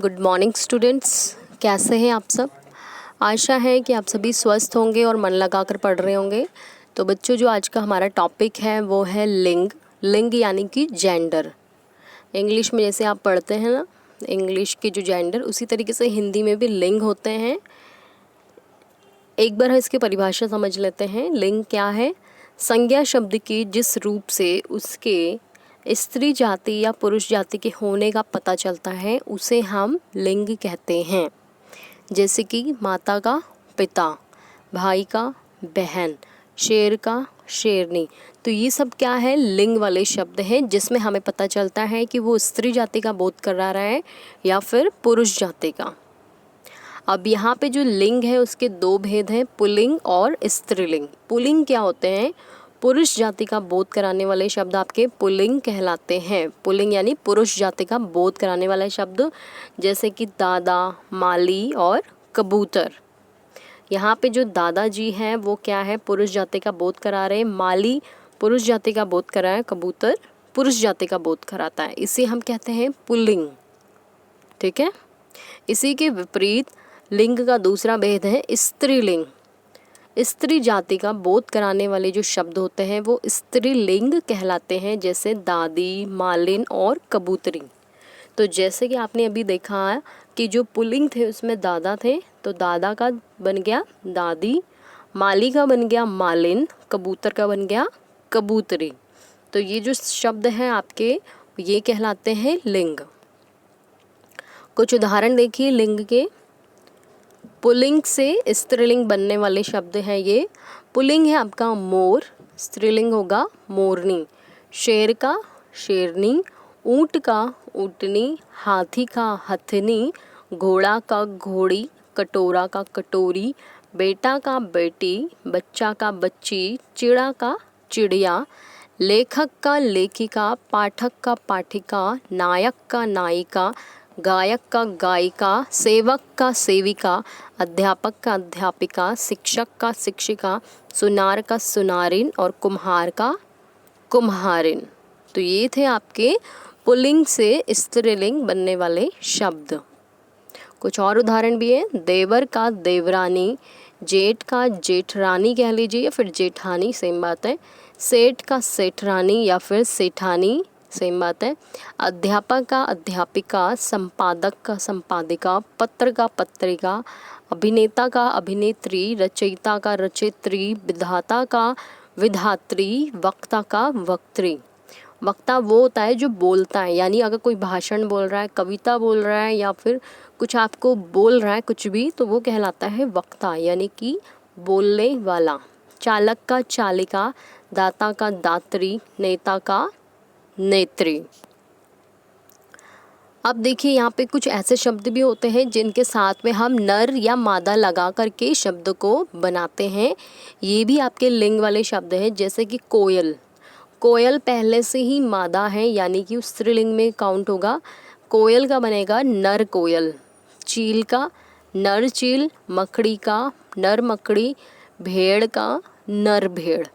Good morning students, कैसे हैं आप सब। आशा है कि आप सभी स्वस्थ होंगे और मन लगाकर पढ़ रहे होंगे। तो बच्चों, जो आज का हमारा टॉपिक है वो है लिंग। लिंग यानी कि जेंडर। इंग्लिश में जैसे आप पढ़ते हैं ना, इंग्लिश के जो जेंडर, उसी तरीके से हिंदी में भी लिंग होते हैं। एक बार हम इसकी परिभाषा समझ लेते हैं। लिंग क्या है? संज्ञा शब्द की जिस रूप से उसके स्त्री जाति या पुरुष जाति के होने का पता चलता है उसे हम लिंग कहते हैं। जैसे कि माता का पिता, भाई का बहन, शेर का शेरनी। तो ये सब क्या है? लिंग वाले शब्द हैं जिसमें हमें पता चलता है कि वो स्त्री जाति का बोध करा रहा है या फिर पुरुष जाति का। अब यहाँ पे जो लिंग है उसके दो भेद हैं, पुल्लिंग और स्त्रीलिंग। पुल्लिंग क्या होते हैं? पुरुष जाति का बोध कराने वाले शब्द आपके पुल्लिंग कहलाते हैं। पुल्लिंग यानी पुरुष जाति का बोध कराने वाले शब्द, जैसे कि दादा, माली और कबूतर। यहाँ पे जो दादाजी हैं वो क्या है? पुरुष जाति का बोध करा रहे हैं। माली पुरुष जाति का बोध करा है, कबूतर पुरुष जाति का बोध कराता है। इसे हम कहते हैं पुल्लिंग। ठीक है। इसी के विपरीत लिंग का दूसरा भेद है स्त्रीलिंग। स्त्री जाति का बोध कराने वाले जो शब्द होते हैं वो स्त्रीलिंग कहलाते हैं, जैसे दादी, मालिन और कबूतरी। तो जैसे कि आपने अभी देखा है कि जो पुल्लिंग थे उसमें दादा थे, तो दादा का बन गया दादी, माली का बन गया मालिन, कबूतर का बन गया कबूतरी। तो ये जो शब्द हैं आपके, ये कहलाते हैं लिंग। कुछ उदाहरण देखिए लिंग के। पुल्लिंग से स्त्रीलिंग बनने वाले शब्द हैं ये। पुल्लिंग है आपका मोर, स्त्रीलिंग होगा मोरनी। शेर का शेरनी, ऊंट का ऊंटनी, हाथी का हथनी, घोड़ा का घोड़ी, कटोरा का कटोरी, बेटा का बेटी, बच्चा का बच्ची, चिड़ा का चिड़िया, लेखक का लेखिका, पाठक का पाठिका, नायक का नायिका, गायक का गायिका, सेवक का सेविका, अध्यापक का अध्यापिका, शिक्षक का शिक्षिका, सुनार का सुनारिन और कुम्हार का कुम्हारिन। तो ये थे आपके पुल्लिंग से स्त्रीलिंग बनने वाले शब्द। कुछ और उदाहरण भी है। देवर का देवरानी, जेठ का जेठरानी कह लीजिए या फिर जेठानी, सेम बात है। सेठ का सेठरानी या फिर सेठानी, सेम बात है। अध्यापक का अध्यापिका, संपादक का संपादिका, पत्र का पत्रिका, अभिनेता का अभिनेत्री, रचयिता का रचयित्री, विधाता का विधात्री, वक्ता का वक्त्री। वक्ता वो होता है जो बोलता है, यानी अगर कोई भाषण बोल रहा है, कविता बोल रहा है या फिर कुछ आपको बोल रहा है कुछ भी, तो वो कहलाता है वक्ता, यानी कि बोलने वाला। चालक का चालिका, दाता का दात्री, नेता का नेत्री। अब देखिए यहाँ पे कुछ ऐसे शब्द भी होते हैं जिनके साथ में हम नर या मादा लगा करके शब्द को बनाते हैं। ये भी आपके लिंग वाले शब्द हैं, जैसे कि कोयल। कोयल पहले से ही मादा है, यानी कि उस स्त्रीलिंग में काउंट होगा। कोयल का बनेगा नर कोयल। चील का नर चील, मकड़ी का नर मकड़ी, भेड़ का नर भेड़।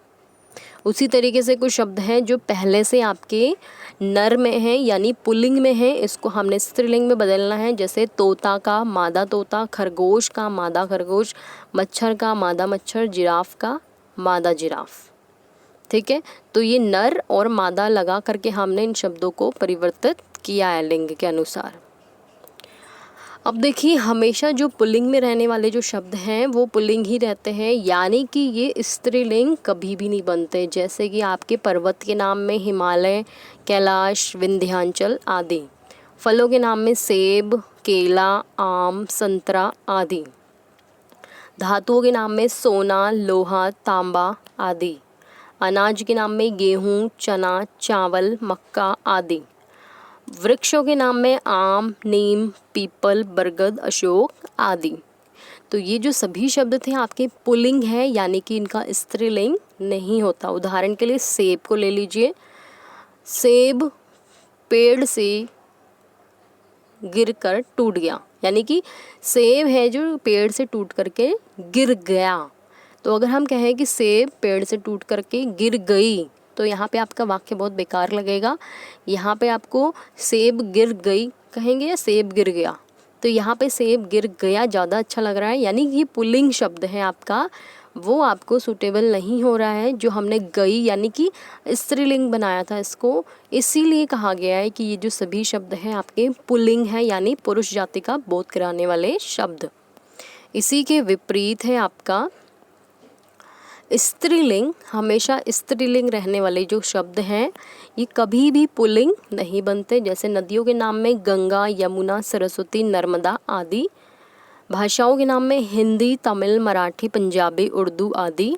उसी तरीके से कुछ शब्द हैं जो पहले से आपके नर में हैं, यानी पुल्लिंग में हैं, इसको हमने स्त्रीलिंग में बदलना है। जैसे तोता का मादा तोता, खरगोश का मादा खरगोश, मच्छर का मादा मच्छर, जिराफ का मादा जिराफ। ठीक है। तो ये नर और मादा लगा करके हमने इन शब्दों को परिवर्तित किया है लिंग के अनुसार। अब देखिए, हमेशा जो पुल्लिंग में रहने वाले जो शब्द हैं वो पुल्लिंग ही रहते हैं, यानी कि ये स्त्रीलिंग कभी भी नहीं बनते। जैसे कि आपके पर्वत के नाम में हिमालय, कैलाश, विंध्याचल आदि। फलों के नाम में सेब, केला, आम, संतरा आदि। धातुओं के नाम में सोना, लोहा, तांबा आदि। अनाज के नाम में गेहूँ, चना, चावल, मक्का आदि। वृक्षों के नाम में आम, नीम, पीपल, बरगद, अशोक आदि। तो ये जो सभी शब्द थे आपके पुल्लिंग है, यानी कि इनका स्त्रीलिंग नहीं होता। उदाहरण के लिए सेब को ले लीजिए। सेब पेड़ से गिरकर टूट गया, यानी कि सेब है जो पेड़ से टूट करके गिर गया। तो अगर हम कहें कि सेब पेड़ से टूट करके गिर गई, तो यहाँ पे आपका वाक्य बहुत बेकार लगेगा। यहाँ पे आपको सेब गिर गई कहेंगे या सेब गिर गया, तो यहाँ पे सेब गिर गया ज़्यादा अच्छा लग रहा है, यानी कि ये पुल्लिंग शब्द है आपका, वो आपको सूटेबल नहीं हो रहा है। जो हमने गई यानी कि स्त्रीलिंग बनाया था इसको, इसीलिए कहा गया है कि ये जो सभी शब्द हैं आपके पुल्लिंग हैं, यानी पुरुष जाति का बोध कराने वाले शब्द। इसी के विपरीत है आपका स्त्रीलिंग। हमेशा स्त्रीलिंग रहने वाले जो शब्द हैं ये कभी भी पुल्लिंग नहीं बनते। जैसे नदियों के नाम में गंगा, यमुना, सरस्वती, नर्मदा आदि। भाषाओं के नाम में हिंदी, तमिल, मराठी, पंजाबी, उर्दू आदि।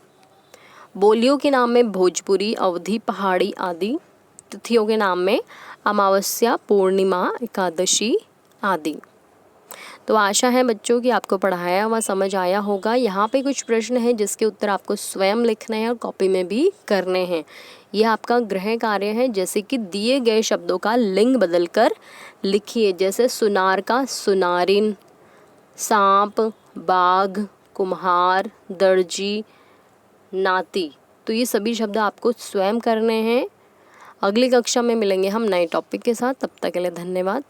बोलियों के नाम में भोजपुरी, अवधी, पहाड़ी आदि। तिथियों के नाम में अमावस्या, पूर्णिमा, एकादशी आदि। तो आशा है बच्चों कि आपको पढ़ाया हुआ समझ आया होगा। यहाँ पे कुछ प्रश्न हैं जिसके उत्तर आपको स्वयं लिखने हैं और कॉपी में भी करने हैं। यह आपका गृह कार्य है। जैसे कि दिए गए शब्दों का लिंग बदलकर लिखिए। जैसे सुनार का सुनारिन, सांप, बाघ, कुम्हार, दर्जी, नाती। तो ये सभी शब्द आपको स्वयं करने हैं। अगली कक्षा में मिलेंगे हम नए टॉपिक के साथ। तब तक के लिए धन्यवाद।